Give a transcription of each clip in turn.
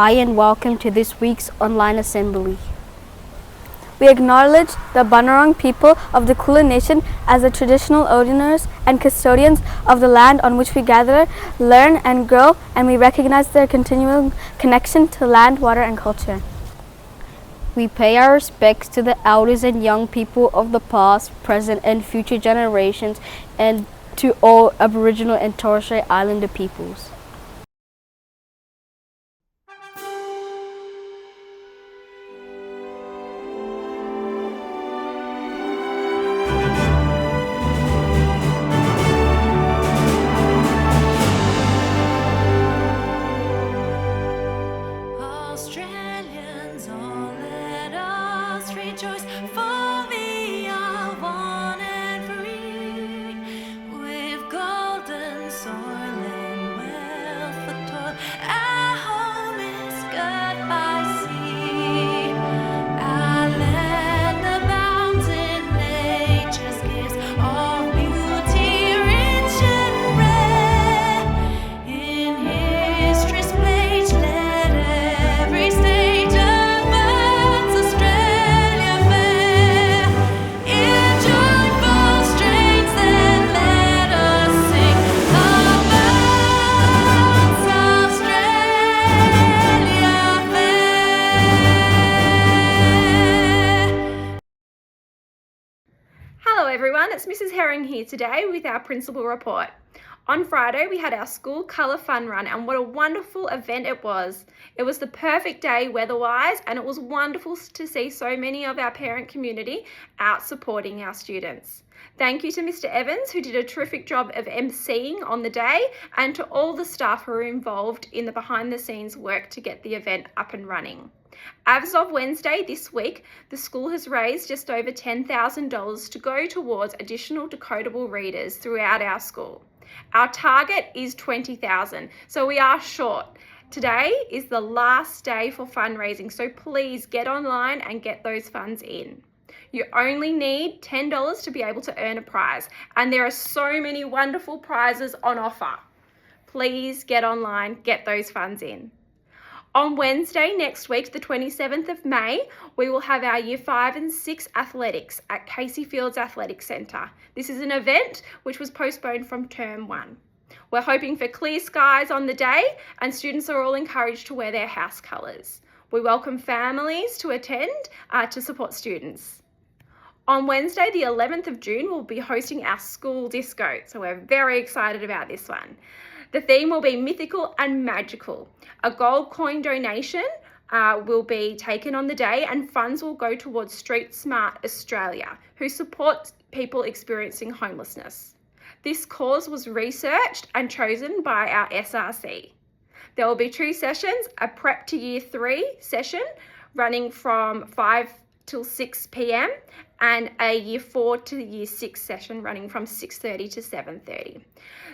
Hi and welcome to this week's online assembly. We acknowledge the Bunurong people of the Kulin Nation as the traditional owners and custodians of the land on which we gather, learn and grow, and we recognize their continuing connection to land, water and culture. We pay our respects to the elders and young people of the past, present and future generations, and to all Aboriginal and Torres Strait Islander peoples. Australians, all let us rejoice, for we are one and free, with golden soil and wealth of toil. Our home is girt by sea, our land abounds in nature's gifts of beauty rich and rare. In history's page, let every stage advance Australia fair. In joyful strains, then let us sing advance Australia fair. Hello everyone, it's Mrs. Herring here today with our principal report. On Friday we had our school colour fun run and what a wonderful event it was. It was the perfect day weather-wise and it was wonderful to see so many of our parent community out supporting our students. Thank you to Mr. Evans who did a terrific job of emceeing on the day and to all the staff who were involved in the behind the scenes work to get the event up and running. As of Wednesday this week, the school has raised just over $10,000 to go towards additional decodable readers throughout our school. Our target is 20,000, so we are short. Today is the last day for fundraising, so please get online and get those funds in. You only need $10 to be able to earn a prize, and there are so many wonderful prizes on offer. Please get online, get those funds in. On Wednesday next week, the 27th of May, we will have our Year 5 and 6 athletics at Casey Fields Athletic Centre. This is an event which was postponed from Term 1. We're hoping for clear skies on the day and students are all encouraged to wear their house colours. We welcome families to attend to support students. On Wednesday, the 11th of June, we'll be hosting our school disco, so we're very excited about this one. The theme will be mythical and magical. A gold coin donation will be taken on the day and funds will go towards Street Smart Australia, who supports people experiencing homelessness. This cause was researched and chosen by our SRC. There will be 2 sessions, a prep to Year 3 session running from 5 till 6 p.m. and a Year 4 to Year 6 session running from 6:30 to 7:30.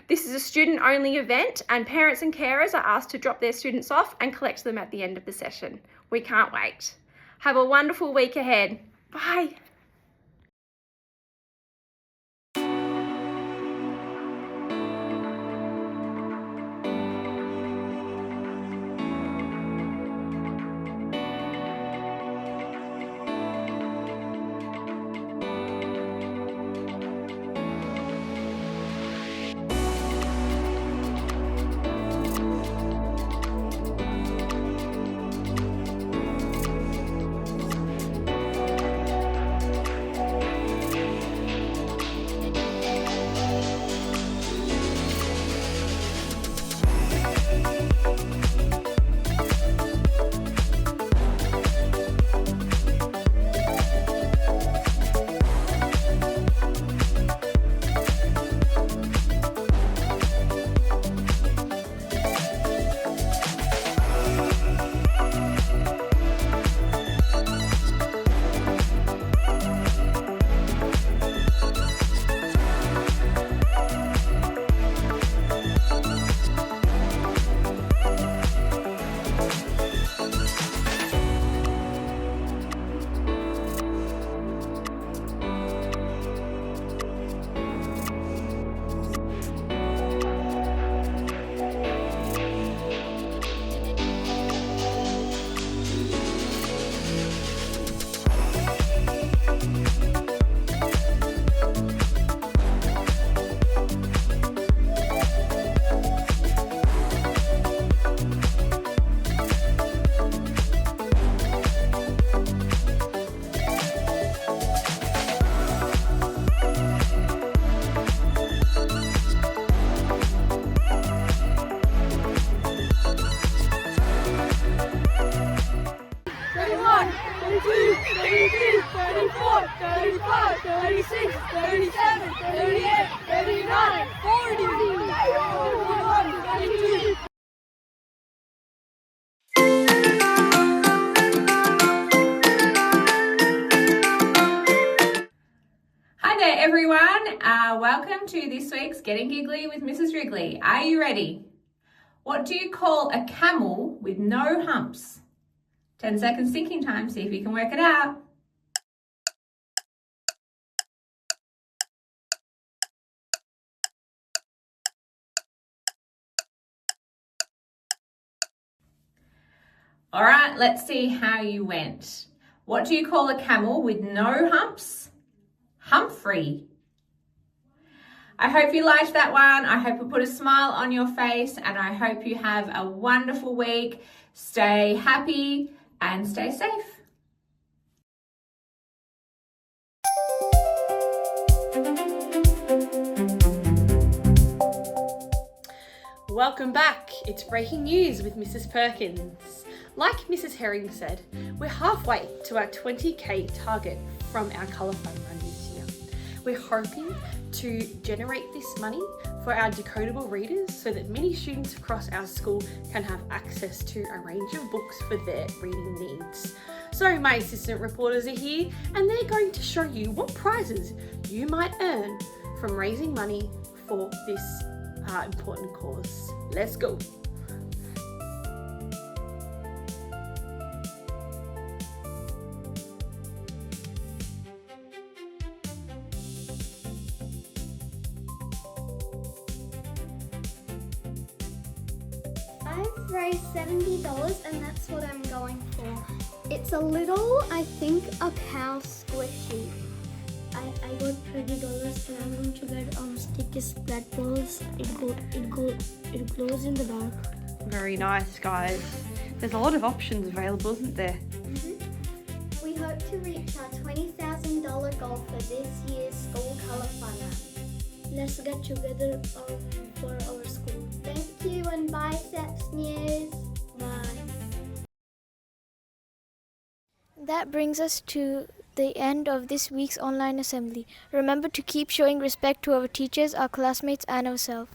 This is a student-only event and parents and carers are asked to drop their students off and collect them at the end of the session. We can't wait. Have a wonderful week ahead. Bye. 36, 37, 38, 39, 40, 41, 42. Hi there everyone, welcome to this week's Getting Giggly with Mrs. Wrigley. Are you ready? What do you call a camel with no humps? 10 seconds thinking time, see if you can work it out. All right, let's see how you went. What do you call a camel with no humps? Humphrey. I hope you liked that one. I hope it put a smile on your face, and I hope you have a wonderful week. Stay happy and stay safe. Welcome back. It's breaking news with Mrs. Perkins. Like Mrs. Herring said, we're halfway to our 20k target from our Colour Fun run this year. We're hoping to generate this money for our decodable readers so that many students across our school can have access to a range of books for their reading needs. So my assistant reporters are here and they're going to show you what prizes you might earn from raising money for this important cause. Let's go. I've raised $70 and that's what I'm going for. It's a little, I think, a cow squishy. I got $30 and I'm going to get sticky splat balls. It glows in the dark. Very nice, guys. There's a lot of options available, isn't there? We hope to reach our $20,000 goal for this year's school colour fun run. Let's get together for our school. Thank you and bye, CEPS News. Bye. That brings us to the end of this week's online assembly. Remember to keep showing respect to our teachers, our classmates, and ourselves.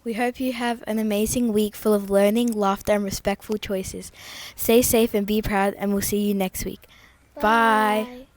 We hope you have an amazing week full of learning, laughter, and respectful choices. Stay safe and be proud, and we'll see you next week. Bye.